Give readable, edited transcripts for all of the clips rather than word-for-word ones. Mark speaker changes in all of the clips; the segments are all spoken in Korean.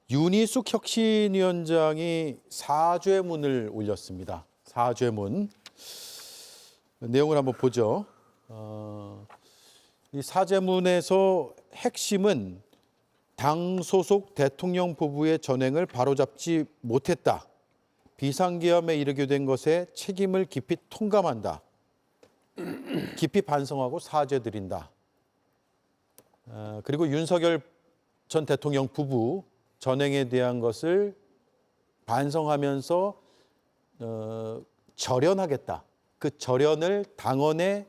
Speaker 1: 윤희숙 혁신위원장이 사죄문을 올렸습니다. 사죄문. 내용을 한번 보죠. 이 사죄문에서 핵심은 당 소속 대통령 부부의 전행을 바로잡지 못했다. 비상계엄에 이르게 된 것에 책임을 깊이 통감한다. 깊이 반성하고 사죄드린다. 그리고 윤석열 전 대통령 부부 전행에 대한 것을 반성하면서 절연하겠다. 그 절연을 당원에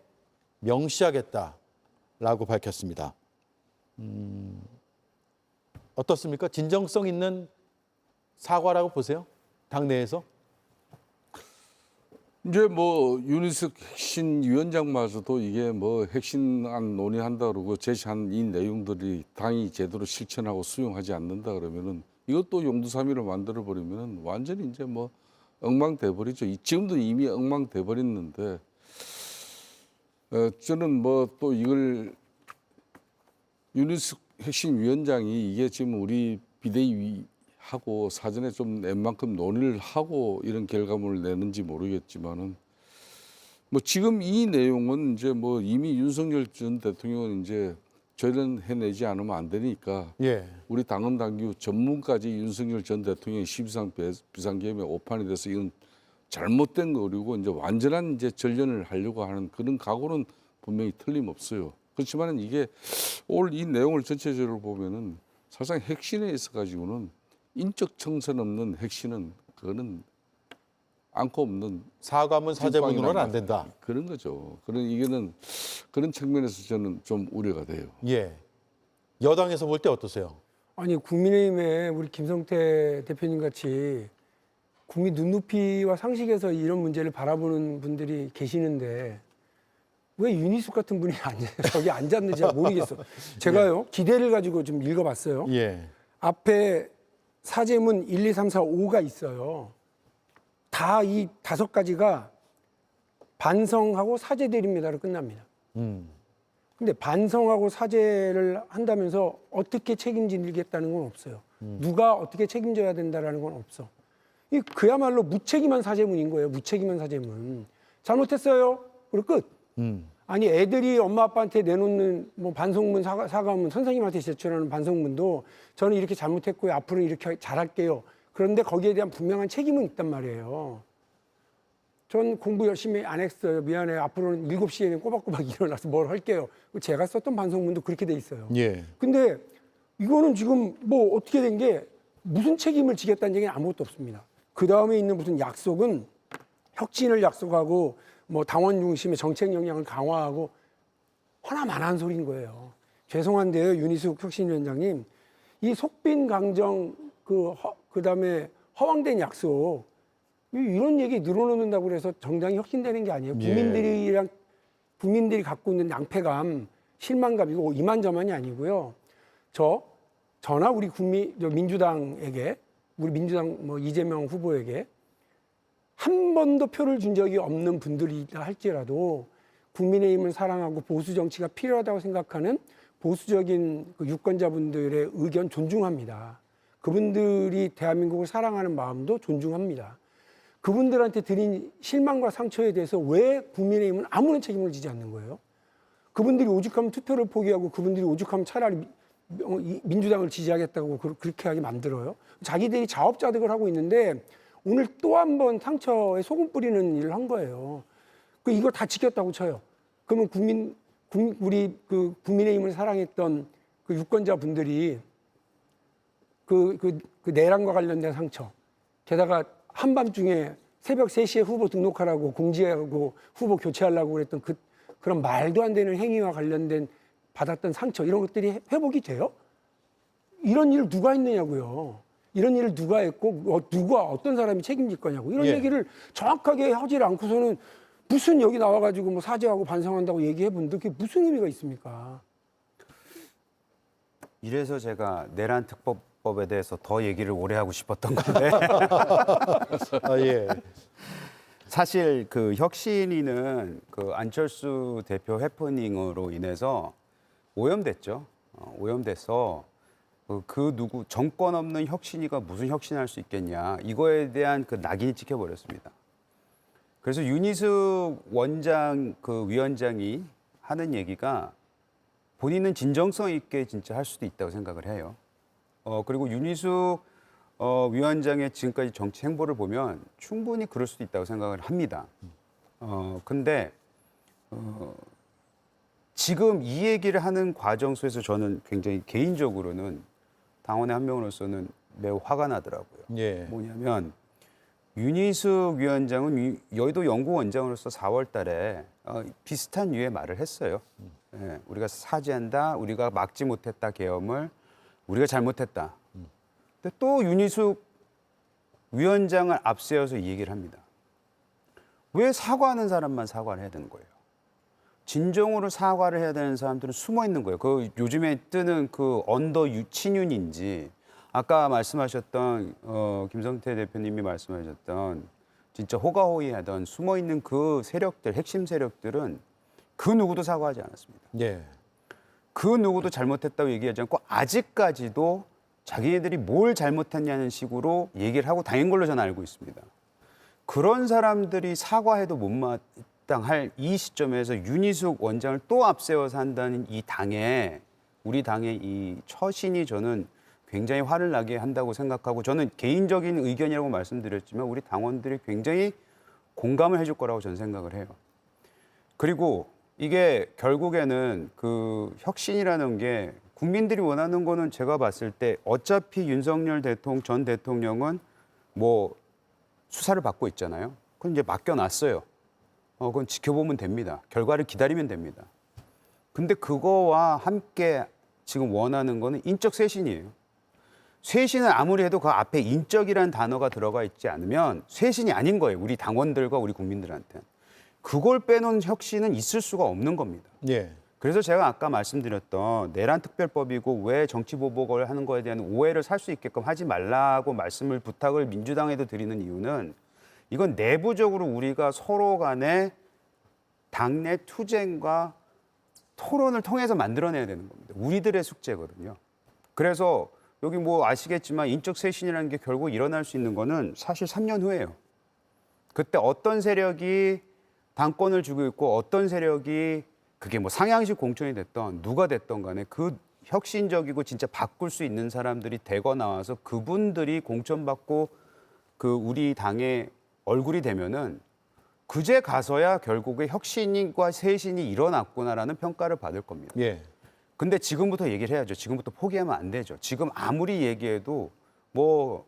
Speaker 1: 명시하겠다라고 밝혔습니다. 어떻습니까? 진정성 있는 사과라고 보세요? 당내에서?
Speaker 2: 이제 뭐 윤희숙 혁신위원장마저도 이게 뭐 핵심안 논의한다 그러고 제시한 이 내용들이 당이 제대로 실천하고 수용하지 않는다 그러면은 이것도 용두사미로 만들어 버리면은 완전히 이제 뭐 엉망돼 버리죠. 지금도 이미 엉망돼 버렸는데 저는 뭐 또 이걸 윤희숙 혁신위원장이 이게 지금 우리 비대위하고 사전에 좀 웬만큼 논의를 하고 이런 결과물을 내는지 모르겠지만은 뭐 지금 이 내용은 이제 뭐 이미 윤석열 전 대통령은 이제 절연해내지 않으면 안 되니까 우리 당헌 당규 전문까지 윤석열 전 대통령의 12상 비상계엄의 오판이 돼서 이건 잘못된 거리고 이제 완전한 이제 절연을 하려고 하는 그런 각오는 분명히 틀림없어요. 그렇지만은 이게 오늘 이 내용을 전체적으로 보면은 사실상 핵심에 있어 가지고는 인적 청산 없는 핵심은 그거는 않고 없는
Speaker 1: 사과문 사죄문으로는 안 된다.
Speaker 2: 그런 거죠. 이게는 그런 측면에서 저는 좀 우려가 돼요.
Speaker 1: 예. 여당에서 볼 때 어떠세요?
Speaker 3: 아니 국민의힘에 우리 김성태 대표님 같이 국민 눈높이와 상식에서 이런 문제를 바라보는 분들이 계시는데 왜 윤희숙 같은 분이 저기 앉았는지 모르겠어. 제가요 기대를 가지고 좀 읽어봤어요.
Speaker 1: 예.
Speaker 3: 앞에 사죄문 1, 2, 3, 4, 5가 있어요. 다 이 5가지가 반성하고 사죄드립니다로 끝납니다. 근데 반성하고 사죄를 한다면서 어떻게 책임지겠다는 건 없어요. 누가 어떻게 책임져야 된다라는 건 없어. 이 그야말로 무책임한 사죄문인 거예요. 무책임한 사죄문. 잘못했어요. 그리고 끝. 아니 애들이 엄마 아빠한테 내놓는 뭐 반성문 사과문 선생님한테 제출하는 반성문도 저는 이렇게 잘못했고요. 앞으로 이렇게 잘할게요. 그런데 거기에 대한 분명한 책임은 있단 말이에요. 전 공부 열심히 안 했어요. 미안해요. 앞으로는 7시에는 꼬박꼬박 일어나서 뭘 할게요. 제가 썼던 반성문도 그렇게 돼 있어요.
Speaker 1: 예.
Speaker 3: 근데 이거는 지금 뭐 어떻게 된 게 무슨 책임을 지겠다는 얘기는 아무것도 없습니다. 그 다음에 있는 무슨 약속은 혁신을 약속하고 뭐 당원 중심의 정책 역량을 강화하고 허나만한 소리인 거예요. 죄송한데요, 윤희숙 혁신위원장님. 이 속빈 강정 그다음에 허황된 약속 이런 얘기 늘어놓는다고 그래서 정당이 혁신되는 게 아니에요. 국민들이 갖고 있는 낭패감, 실망감 이거 이만저만이 아니고요. 저나 우리 민주당에게 우리 민주당 뭐 이재명 후보에게 한 번도 표를 준 적이 없는 분들이다 할지라도 국민의힘을 사랑하고 보수 정치가 필요하다고 생각하는 보수적인 그 유권자분들의 의견 존중합니다. 그분들이 대한민국을 사랑하는 마음도 존중합니다. 그분들한테 드린 실망과 상처에 대해서 왜 국민의힘은 아무런 책임을 지지 않는 거예요? 그분들이 오죽하면 투표를 포기하고 그분들이 오죽하면 차라리 민주당을 지지하겠다고 그렇게 하게 만들어요. 자기들이 자업자득을 하고 있는데 오늘 또 한 번 상처에 소금 뿌리는 일을 한 거예요. 이걸 다 지켰다고 쳐요. 그러면 우리 그 국민의힘을 사랑했던 그 유권자분들이 그 내란과 관련된 상처, 게다가 한밤중에 새벽 3시에 후보 등록하라고 공지하고 후보 교체하려고 그랬던 그런 말도 안 되는 행위와 관련된 받았던 상처 이런 것들이 회복이 돼요? 이런 일을 누가 했느냐고요. 이런 일을 누가 했고 누가 어떤 사람이 책임질 거냐고 이런 얘기를 정확하게 하지 않고서는 무슨 여기 나와가지고 뭐 사죄하고 반성한다고 얘기해 본들 그게 무슨 의미가 있습니까?
Speaker 4: 이래서 제가 내란 특법법에 대해서 더 얘기를 오래 하고 싶었던 건데
Speaker 1: 예.
Speaker 4: 사실 그 혁신위는 그 안철수 대표 해프닝으로 인해서 오염됐죠. 오염돼서 그 누구 정권 없는 혁신이가 무슨 혁신할 수 있겠냐 이거에 대한 그 낙인이 찍혀버렸습니다. 그래서 윤희숙 원장 그 위원장이 하는 얘기가 본인은 진정성 있게 진짜 할 수도 있다고 생각을 해요. 그리고 윤희숙 위원장의 지금까지 정치 행보를 보면 충분히 그럴 수도 있다고 생각을 합니다. 근데 지금 이 얘기를 하는 과정 속에서 저는 굉장히 개인적으로는 당원의 한 명으로서는 매우 화가 나더라고요.
Speaker 1: 예.
Speaker 4: 뭐냐면 윤희숙 위원장은 여의도 연구원장으로서 4월 달에 비슷한 류의 말을 했어요. 예, 우리가 사죄한다. 우리가 막지 못했다. 계엄을. 우리가 잘못했다. 근데 또 윤희숙 위원장을 앞세워서 이 얘기를 합니다. 왜 사과하는 사람만 사과를 해야 되는 거예요? 진정으로 사과를 해야 되는 사람들은 숨어 있는 거예요. 그 요즘에 뜨는 그 언더 친윤인지 아까 말씀하셨던 김성태 대표님이 말씀하셨던 진짜 호가호위하던 숨어 있는 그 세력들, 핵심 세력들은 그 누구도 사과하지 않았습니다.
Speaker 1: 예.
Speaker 4: 그 누구도 잘못했다고 얘기하지 않고 아직까지도 자기네들이 뭘 잘못했냐는 식으로 얘기를 하고 다닌 걸로 저는 알고 있습니다. 그런 사람들이 사과해도 못마땅할 이 시점에서 윤희숙 원장을 또 앞세워서 한다는 이 당의 우리 당의 이 처신이 저는 굉장히 화를 나게 한다고 생각하고 저는 개인적인 의견이라고 말씀드렸지만 우리 당원들이 굉장히 공감을 해줄 거라고 저는 생각을 해요. 그리고 이게 결국에는 그 혁신이라는 게 국민들이 원하는 거는 제가 봤을 때 어차피 윤석열 전 대통령은 뭐 수사를 받고 있잖아요. 그건 이제 맡겨놨어요. 그건 지켜보면 됩니다. 결과를 기다리면 됩니다. 근데 그거와 함께 지금 원하는 거는 인적 쇄신이에요. 쇄신은 아무리 해도 그 앞에 인적이라는 단어가 들어가 있지 않으면 쇄신이 아닌 거예요. 우리 당원들과 우리 국민들한테는. 그걸 빼놓은 혁신은 있을 수가 없는 겁니다.
Speaker 1: 예.
Speaker 4: 그래서 제가 아까 말씀드렸던 내란 특별법이고 왜 정치보복을 하는 거에 대한 오해를 살 수 있게끔 하지 말라고 부탁을 민주당에도 드리는 이유는 이건 내부적으로 우리가 서로 간에 당내 투쟁과 토론을 통해서 만들어내야 되는 겁니다. 우리들의 숙제거든요. 그래서 여기 뭐 아시겠지만 인적 쇄신이라는 게 결국 일어날 수 있는 거는 사실 3년 후예요. 그때 어떤 세력이 당권을 쥐고 있고 어떤 세력이 그게 뭐 상향식 공천이 됐던 누가 됐던 간에 그 혁신적이고 진짜 바꿀 수 있는 사람들이 대거 나와서 그분들이 공천받고 그 우리 당의 얼굴이 되면은 그제 가서야 결국에 혁신과 쇄신이 일어났구나라는 평가를 받을 겁니다.
Speaker 1: 예.
Speaker 4: 근데 지금부터 얘기를 해야죠. 지금부터 포기하면 안 되죠. 지금 아무리 얘기해도 뭐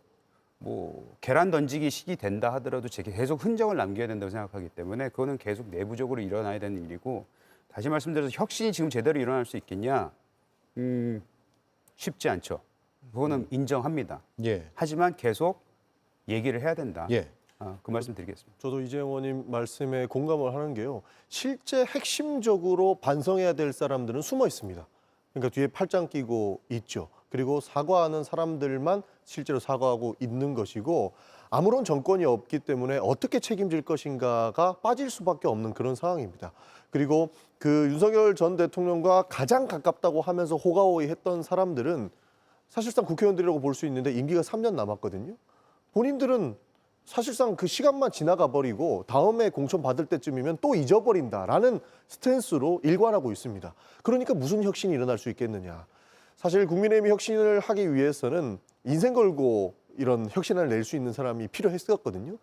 Speaker 4: 계란 던지기 식이 된다 하더라도 제게 계속 흔적을 남겨야 된다고 생각하기 때문에 그거는 계속 내부적으로 일어나야 되는 일이고 다시 말씀드려서 혁신이 지금 제대로 일어날 수 있겠냐? 쉽지 않죠. 그거는 인정합니다.
Speaker 1: 예.
Speaker 4: 하지만 계속 얘기를 해야 된다.
Speaker 1: 예.
Speaker 4: 그 말씀 드리겠습니다.
Speaker 5: 저도 이재용 의원님 말씀에 공감을 하는 게요. 실제 핵심적으로 반성해야 될 사람들은 숨어 있습니다. 그러니까 뒤에 팔짱 끼고 있죠. 그리고 사과하는 사람들만 실제로 사과하고 있는 것이고 아무런 정권이 없기 때문에 어떻게 책임질 것인가가 빠질 수밖에 없는 그런 상황입니다. 그리고 그 윤석열 전 대통령과 가장 가깝다고 하면서 호가호위 했던 사람들은 사실상 국회의원들이라고 볼 수 있는데 임기가 3년 남았거든요. 본인들은 사실상 그 시간만 지나가 버리고 다음에 공천 받을 때쯤이면 또 잊어버린다라는 스탠스로 일관하고 있습니다. 그러니까 무슨 혁신이 일어날 수 있겠느냐. 사실 국민의힘이 혁신을 하기 위해서는 인생 걸고 이런 혁신을 낼 수 있는 사람이 필요했었거든요.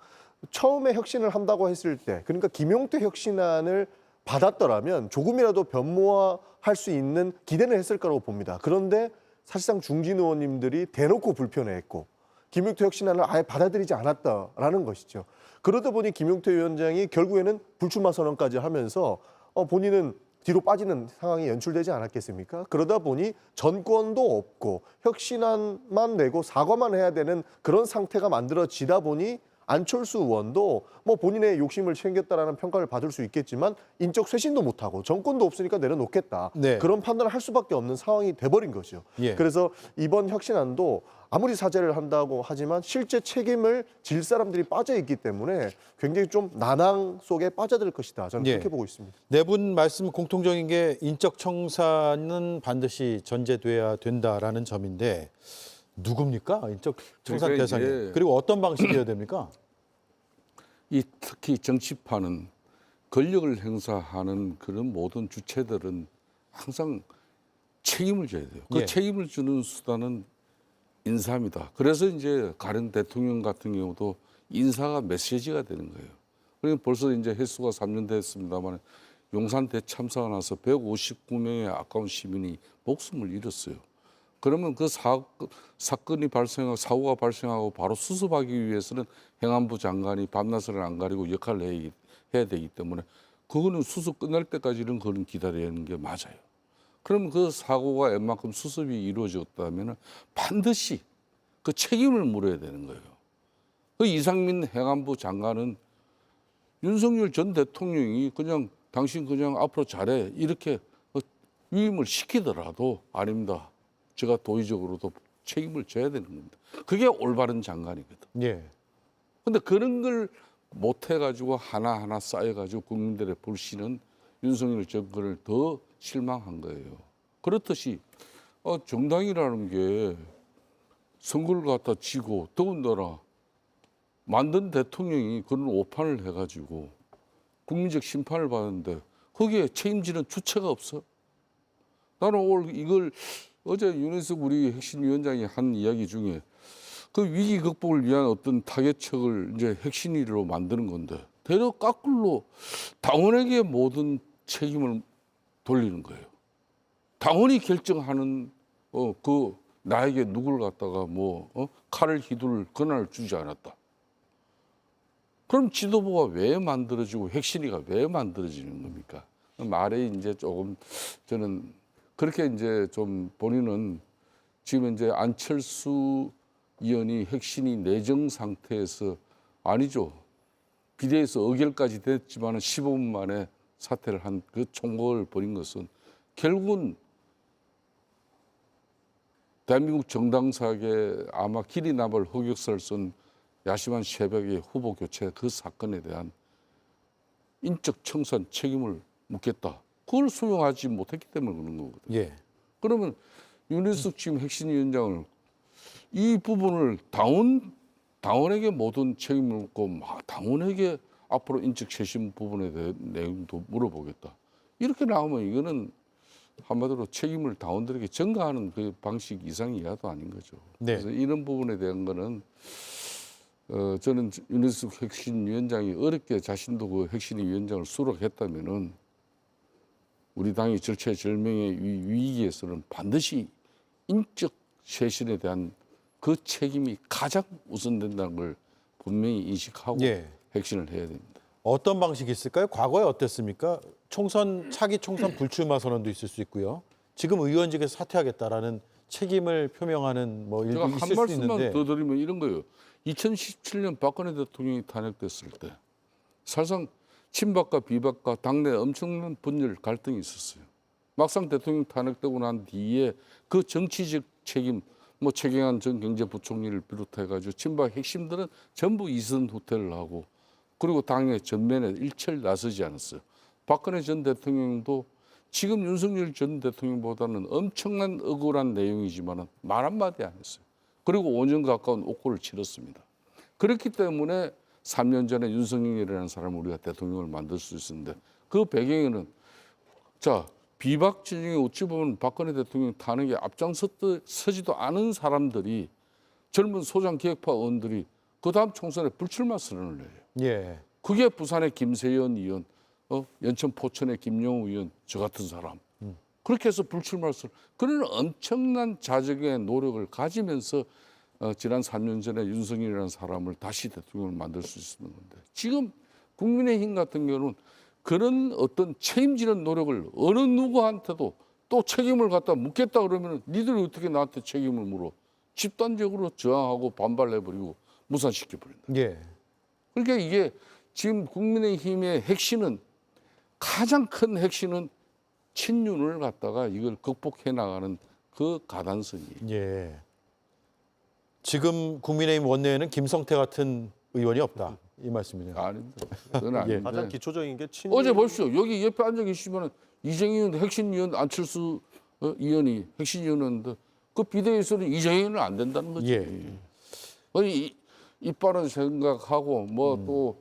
Speaker 5: 처음에 혁신을 한다고 했을 때 그러니까 김용태 혁신안을 받았더라면 조금이라도 변모할 수 있는 기대는 했을 거라고 봅니다. 그런데 사실상 중진 의원님들이 대놓고 불편해했고 김용태 혁신안을 아예 받아들이지 않았다라는 것이죠. 그러다 보니 김용태 위원장이 결국에는 불출마 선언까지 하면서 본인은 뒤로 빠지는 상황이 연출되지 않았겠습니까? 그러다 보니 전권도 없고 혁신안만 내고 사과만 해야 되는 그런 상태가 만들어지다 보니 안철수 의원도 뭐 본인의 욕심을 챙겼다라는 평가를 받을 수 있겠지만 인적 쇄신도 못하고 정권도 없으니까 내려놓겠다.
Speaker 1: 네.
Speaker 5: 그런 판단을 할 수밖에 없는 상황이 돼버린 거죠.
Speaker 1: 예.
Speaker 5: 그래서 이번 혁신안도 아무리 사죄를 한다고 하지만 실제 책임을 질 사람들이 빠져 있기 때문에 굉장히 좀 난항 속에 빠져들 것이다. 저는
Speaker 1: 예.
Speaker 5: 그렇게 보고 있습니다.
Speaker 1: 네 분 말씀 공통적인 게 인적 청산은 반드시 전제돼야 된다라는 점인데 누굽니까? 인적 청산
Speaker 2: 그러니까
Speaker 1: 대상이.
Speaker 2: 이제
Speaker 1: 그리고 어떤 방식이어야 됩니까?
Speaker 2: 이 특히 정치파는 권력을 행사하는 그런 모든 주체들은 항상 책임을 져야 돼요. 그
Speaker 1: 예.
Speaker 2: 책임을 주는 수단은 인사입니다. 그래서 이제 가령 대통령 같은 경우도 인사가 메시지가 되는 거예요. 그러니까 벌써 이제 횟수가 3년 됐습니다만 용산 대참사가 나서 159명의 아까운 시민이 목숨을 잃었어요. 그러면 그 사건이 발생하고 사고가 발생하고 바로 수습하기 위해서는 행안부 장관이 밤낮을 안 가리고 역할을 해야 되기 때문에 그거는 수습 끝날 때까지는 그건 기다려야 하는 게 맞아요. 그러면 그 사고가 웬만큼 수습이 이루어졌다면 반드시 그 책임을 물어야 되는 거예요. 그 이상민 행안부 장관은 윤석열 전 대통령이 그냥 당신 그냥 앞으로 잘해 이렇게 위임을 시키더라도 아닙니다. 제가 도의적으로도 책임을 져야 되는 겁니다. 그게 올바른 장관이거든.
Speaker 1: 예.
Speaker 2: 근데 그런 걸 못 해가지고 하나하나 쌓여가지고 국민들의 불신은 윤석열 정권을 더 실망한 거예요. 그렇듯이 정당이라는 게 선거를 갖다 지고 더군다나 만든 대통령이 그런 오판을 해가지고 국민적 심판을 받는데 거기에 책임지는 주체가 없어. 나는 오늘 이걸 어제 윤혜숙 우리 핵심위원장이 한 이야기 중에 그 위기 극복을 위한 어떤 타개책을 이제 핵심위로 만드는 건데 대려 거꾸로 당원에게 모든 책임을 돌리는 거예요. 당원이 결정하는 그 나에게 누구를 갖다가 칼을 휘둘 권한을 주지 않았다. 그럼 지도부가 왜 만들어지고 핵심위가 왜 만들어지는 겁니까? 말에 이제 조금 저는 그렇게 이제 좀 본인은 지금 이제 안철수 의원이 핵심이 내정 상태에서 아니죠. 비대에서 의결까지 됐지만은 15분 만에 사퇴를 한 그 총궐을 벌인 것은 결국은 대한민국 정당사에 아마 길이 남을 흑역사를 쓴 야심한 새벽의 후보 교체 그 사건에 대한 인적 청산 책임을 묻겠다. 그걸 수용하지 못했기 때문에 그런 거거든요.
Speaker 1: 예.
Speaker 2: 그러면 윤희숙 지금 핵심위원장을 이 부분을 당원에게 모든 책임을 묻고 당원에게 앞으로 인적 쇄신 부분에 대한 내용도 물어보겠다. 이렇게 나오면 이거는 한마디로 책임을 당원들에게 전가하는 그 방식 이상 이하도 아닌 거죠.
Speaker 1: 네.
Speaker 2: 그래서 이런 부분에 대한 거는 저는 윤희숙 핵심위원장이 어렵게 자신도 그 핵심위원장을 수락했다면은 우리 당이 절체절명의 위기에서는 반드시 인적 쇄신에 대한 그 책임이 가장 우선된다는 걸 분명히 인식하고
Speaker 1: 예.
Speaker 2: 핵심을 해야 됩니다.
Speaker 1: 어떤 방식이 있을까요? 과거에 어땠습니까? 차기 총선 불출마 선언도 있을 수 있고요. 지금 의원직에서 사퇴하겠다라는 책임을 표명하는 뭐
Speaker 2: 제가
Speaker 1: 일부
Speaker 2: 한
Speaker 1: 있을 수
Speaker 2: 말씀만
Speaker 1: 있는데
Speaker 2: 더 드리면 이런 거예요. 2017년 박근혜 대통령이 탄핵됐을 때 사실상 친박과 비박과 당내 엄청난 분열 갈등이 있었어요. 막상 대통령 탄핵되고 난 뒤에 그 정치적 책임, 최경환 전 경제부총리를 비롯해가지고 친박 핵심들은 전부 이선 후퇴를 하고 그리고 당의 전면에 일철 나서지 않았어요. 박근혜 전 대통령도 지금 윤석열 전 대통령보다는 엄청난 억울한 내용이지만 말 한마디 안 했어요. 그리고 5년 가까운 옥고를 치렀습니다. 그렇기 때문에 3년 전에 윤석열이라는 사람을 우리가 대통령을 만들 수 있었는데 그 배경에는 비박 진영에 어찌 보면 박근혜 대통령 탄핵에 앞장서지도 않은 사람들이 젊은 소장 기획파 의원들이 그 다음 총선에 불출마 선언을 해요.
Speaker 1: 예.
Speaker 2: 그게 부산의 김세연 의원, 연천 포천의 김영우 의원, 저 같은 사람. 그렇게 해서 불출마를 그런 엄청난 자적의 노력을 가지면서 지난 3년 전에 윤석열이라는 사람을 다시 대통령을 만들 수 있었는 건데 지금 국민의힘 같은 경우는 그런 어떤 책임지는 노력을 어느 누구한테도 또 책임을 갖다 묻겠다 그러면 니들이 어떻게 나한테 책임을 물어? 집단적으로 저항하고 반발해버리고 무산시켜버린다.
Speaker 1: 예.
Speaker 2: 그러니까 이게 지금 국민의힘의 핵심은 가장 큰 핵심은 친윤을 갖다가 이걸 극복해 나가는 그 가단성이에요.
Speaker 1: 예. 지금 국민의힘 원내에는 김성태 같은 의원이 없다. 이 말씀이네요.
Speaker 2: 아닙니다. 그건 아닌데.
Speaker 5: 가장 기초적인 게 친윤.
Speaker 2: 어제 보십시오. 여기 옆에 앉아 계시면 이재명 의원, 핵심 의원 안철수 의원이 핵심 의원인데 그 비대위에서는 이재명 의원은 안 된다는 거죠.
Speaker 1: 예.
Speaker 2: 아니 이빨은 생각하고 뭐 또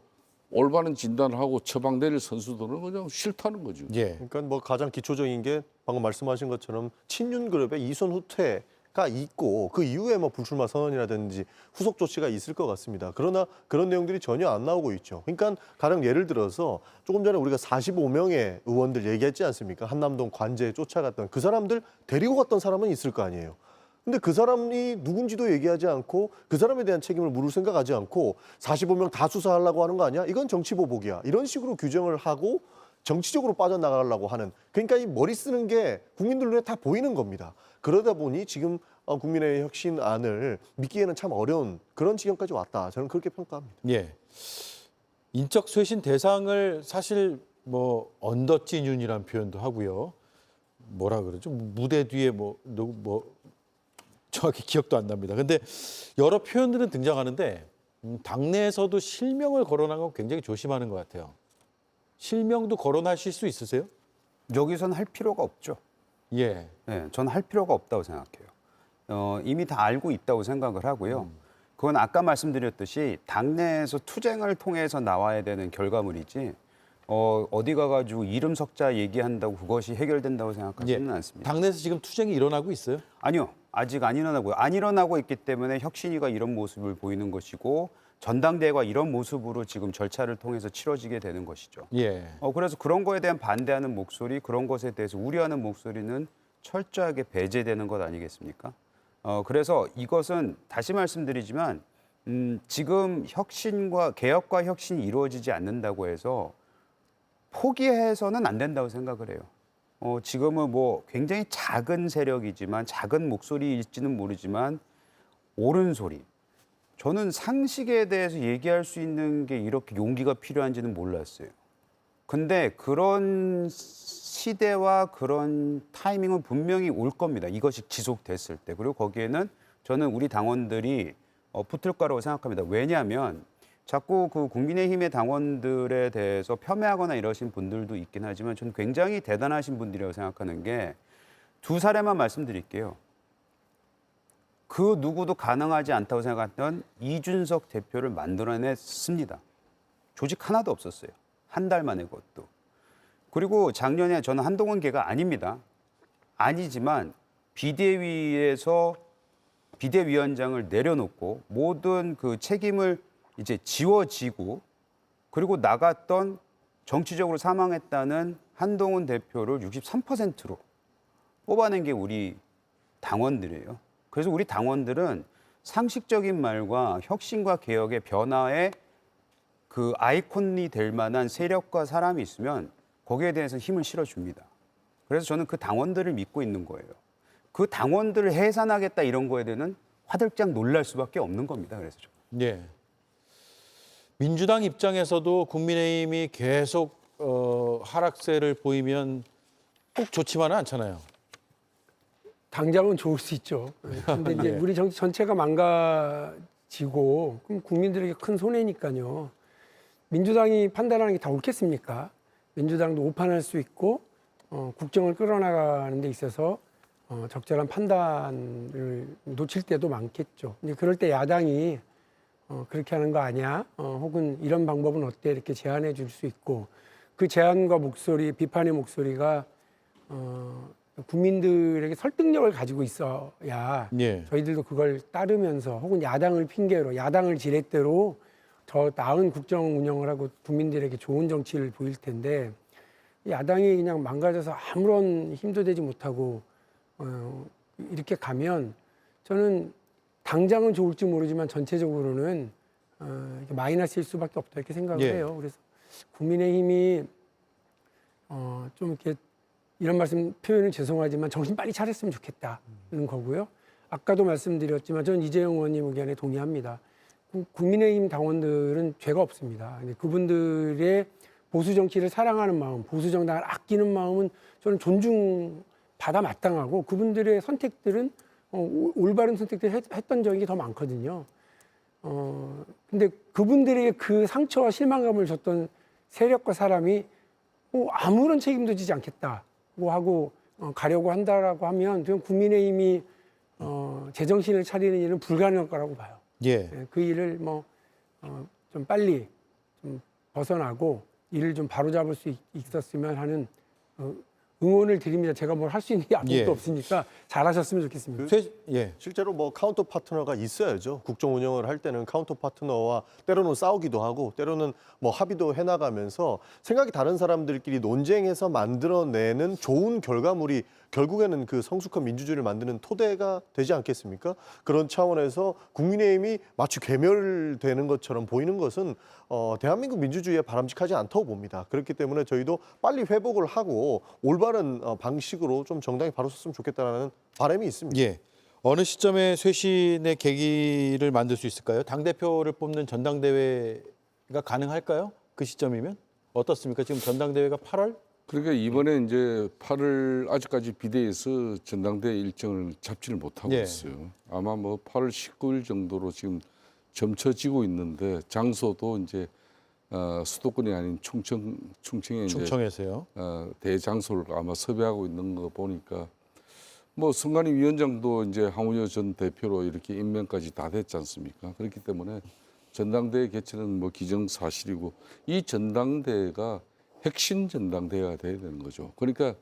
Speaker 2: 올바른 진단을 하고 처방 내릴 선수들은 그냥 싫다는 거죠.
Speaker 1: 예.
Speaker 5: 그러니까 뭐 가장 기초적인 게 방금 말씀하신 것처럼 친윤 그룹의 이손 후퇴가 있고 그 이후에 뭐 불출마 선언이라든지 후속 조치가 있을 것 같습니다. 그러나 그런 내용들이 전혀 안 나오고 있죠. 그러니까 가령 예를 들어서 조금 전에 우리가 45명의 의원들 얘기했지 않습니까? 한남동 관제에 쫓아갔던 그 사람들 데리고 갔던 사람은 있을 거 아니에요. 근데 그 사람이 누군지도 얘기하지 않고 그 사람에 대한 책임을 물을 생각하지 않고 45명 다 수사하려고 하는 거 아니야? 이건 정치보복이야. 이런 식으로 규정을 하고 정치적으로 빠져나가려고 하는, 그러니까 이 머리 쓰는 게 국민들 눈에 다 보이는 겁니다. 그러다 보니 지금 국민의 혁신안을 믿기에는 참 어려운 그런 지경까지 왔다. 저는 그렇게 평가합니다.
Speaker 1: 예. 인적 쇄신 대상을 사실 뭐 언더찐윤이라는 표현도 하고요. 뭐라 그러죠? 무대 뒤에 뭐 정확히 기억도 안 납니다. 근데 여러 표현들은 등장하는데 당내에서도 실명을 거론하는 건 굉장히 조심하는 것 같아요. 실명도 거론하실 수 있으세요?
Speaker 4: 여기선 할 필요가 없죠.
Speaker 1: 예.
Speaker 4: 네, 저는 할 필요가 없다고 생각해요. 이미 다 알고 있다고 생각을 하고요. 그건 아까 말씀드렸듯이 당내에서 투쟁을 통해서 나와야 되는 결과물이지 어디 가가지고 이름 석자 얘기한다고 그것이 해결된다고 생각하지는 않습니다.
Speaker 1: 당내에서 지금 투쟁이 일어나고 있어요?
Speaker 4: 아니요. 아직 안 일어나고요. 안 일어나고 있기 때문에 혁신위가 이런 모습을 보이는 것이고 전당대회가 이런 모습으로 지금 절차를 통해서 치러지게 되는 것이죠.
Speaker 1: 예.
Speaker 4: 그래서 그런 거에 대한 반대하는 목소리, 그런 것에 대해서 우려하는 목소리는 철저하게 배제되는 것 아니겠습니까? 그래서 이것은 다시 말씀드리지만 지금 혁신과 개혁과 혁신이 이루어지지 않는다고 해서 포기해서는 안 된다고 생각을 해요. 지금은 뭐 굉장히 작은 세력이지만 작은 목소리일지는 모르지만 옳은 소리. 저는 상식에 대해서 얘기할 수 있는 게 이렇게 용기가 필요한지는 몰랐어요. 근데 그런 시대와 그런 타이밍은 분명히 올 겁니다. 이것이 지속됐을 때. 그리고 거기에는 저는 우리 당원들이 붙을 거라고 생각합니다. 왜냐하면 자꾸 그 국민의힘의 당원들에 대해서 폄훼하거나 이러신 분들도 있긴 하지만 저는 굉장히 대단하신 분들이라고 생각하는 게 두 사례만 말씀드릴게요. 그 누구도 가능하지 않다고 생각했던 이준석 대표를 만들어냈습니다. 조직 하나도 없었어요. 한 달 만에 그것도. 그리고 작년에 저는 한동훈 계가 아닙니다. 아니지만 비대위에서 비대위원장을 내려놓고 모든 그 책임을 이제 지워지고 그리고 나갔던 정치적으로 사망했다는 한동훈 대표를 63%로 뽑아낸 게 우리 당원들이에요. 그래서 우리 당원들은 상식적인 말과 혁신과 개혁의 변화의 그 아이콘이 될 만한 세력과 사람이 있으면 거기에 대해서 힘을 실어줍니다. 그래서 저는 그 당원들을 믿고 있는 거예요. 그 당원들을 해산하겠다 이런 거에 대해서는 화들짝 놀랄 수밖에 없는 겁니다. 그래서
Speaker 1: 예. 민주당 입장에서도 국민의힘이 계속 하락세를 보이면 꼭 좋지만은 않잖아요.
Speaker 3: 당장은 좋을 수 있죠. 근데 이제 우리 정치 전체가 망가지고 그럼 국민들에게 큰 손해니까요. 민주당이 판단하는 게 다 옳겠습니까? 민주당도 오판할 수 있고 국정을 끌어나가는 데 있어서 적절한 판단을 놓칠 때도 많겠죠. 근데 그럴 때 야당이 그렇게 하는 거 아니야? 혹은 이런 방법은 어때? 이렇게 제안해 줄 수 있고 그 제안과 목소리, 비판의 목소리가 국민들에게 설득력을 가지고 있어야
Speaker 1: 예.
Speaker 3: 저희들도 그걸 따르면서 혹은 야당을 핑계로 야당을 지렛대로 더 나은 국정 운영을 하고 국민들에게 좋은 정치를 보일 텐데 야당이 그냥 망가져서 아무런 힘도 되지 못하고 이렇게 가면 저는 당장은 좋을지 모르지만 전체적으로는 마이너스일 수밖에 없다 이렇게 생각을
Speaker 1: 예.
Speaker 3: 해요. 그래서 국민의힘이 좀 이렇게 이런 말씀 표현은 죄송하지만 정신 빨리 차렸으면 좋겠다는 거고요. 아까도 말씀드렸지만 저는 이재용 의원님 의견에 동의합니다. 국민의힘 당원들은 죄가 없습니다. 근데 그분들의 보수 정치를 사랑하는 마음, 보수 정당을 아끼는 마음은 저는 존중받아 마땅하고 그분들의 선택들은 올바른 선택들을 했던 적이 더 많거든요. 근데 그분들에게 그 상처와 실망감을 줬던 세력과 사람이 아무런 책임도 지지 않겠다고 하고 가려고 한다라고 하면 그냥 국민의힘이 제정신을 차리는 일은 불가능할 거라고 봐요.
Speaker 1: 예.
Speaker 3: 그 일을 좀 빨리 좀 벗어나고 일을 좀 바로잡을 수 있었으면 하는 응원을 드립니다. 제가 뭘 할 수 있는 게 아무것도
Speaker 1: 예.
Speaker 3: 없으니까 잘하셨으면 좋겠습니다.
Speaker 1: 예.
Speaker 5: 실제로 뭐 카운터 파트너가 있어야죠. 국정 운영을 할 때는 카운터 파트너와 때로는 싸우기도 하고 때로는 뭐 합의도 해나가면서 생각이 다른 사람들끼리 논쟁해서 만들어내는 좋은 결과물이 결국에는 그 성숙한 민주주의를 만드는 토대가 되지 않겠습니까? 그런 차원에서 국민의힘이 마치 괴멸되는 것처럼 보이는 것은 대한민국 민주주의에 바람직하지 않다고 봅니다. 그렇기 때문에 저희도 빨리 회복을 하고 올바른 방식으로 좀 정당이 바로 섰으면 좋겠다는 바람이 있습니다.
Speaker 1: 예. 어느 시점에 쇄신의 계기를 만들 수 있을까요? 당대표를 뽑는 전당대회가 가능할까요? 그 시점이면? 어떻습니까? 지금 전당대회가 8월?
Speaker 2: 그러니까 이번에 이제 8월 아직까지 비대위에서 전당대회 일정을 잡지를 못하고
Speaker 1: 예.
Speaker 2: 있어요. 아마 뭐 8월 19일 정도로 지금 점쳐지고 있는데 장소도 이제 수도권이 아닌 충청에 이제
Speaker 1: 충청에서요.
Speaker 2: 대장소를 아마 섭외하고 있는 거 보니까 뭐 선관위 위원장도 이제 황운여 전 대표로 이렇게 임명까지 다 됐지 않습니까? 그렇기 때문에 전당대회 개최는 뭐 기정사실이고 이 전당대회가 핵심 전당대회가 돼야 되는 거죠. 그러니까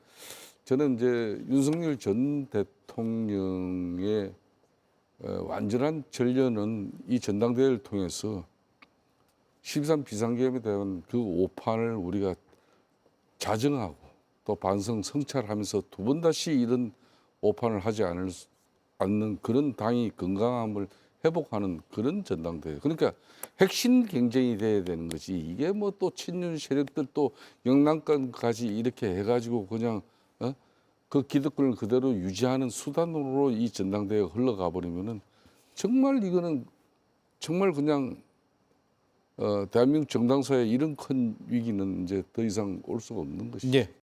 Speaker 2: 저는 이제 윤석열 전 대통령의 완전한 전련은 이 전당대회를 통해서 13 비상계엄에 대한 그 오판을 우리가 자정하고 또 반성 성찰하면서 두 번 다시 이런 오판을 하지 않는 그런 당이 건강함을 회복하는 그런 전당대회. 그러니까 핵심 경쟁이 돼야 되는 거지. 이게 뭐 또 친윤 세력들 또 영남권까지 이렇게 해가지고 그냥 그 기득권을 그대로 유지하는 수단으로 이 전당대회가 흘러가 버리면은 정말 이거는 정말 그냥 대한민국 정당사에 이런 큰 위기는 이제 더 이상 올 수가 없는 것이죠.
Speaker 1: 예.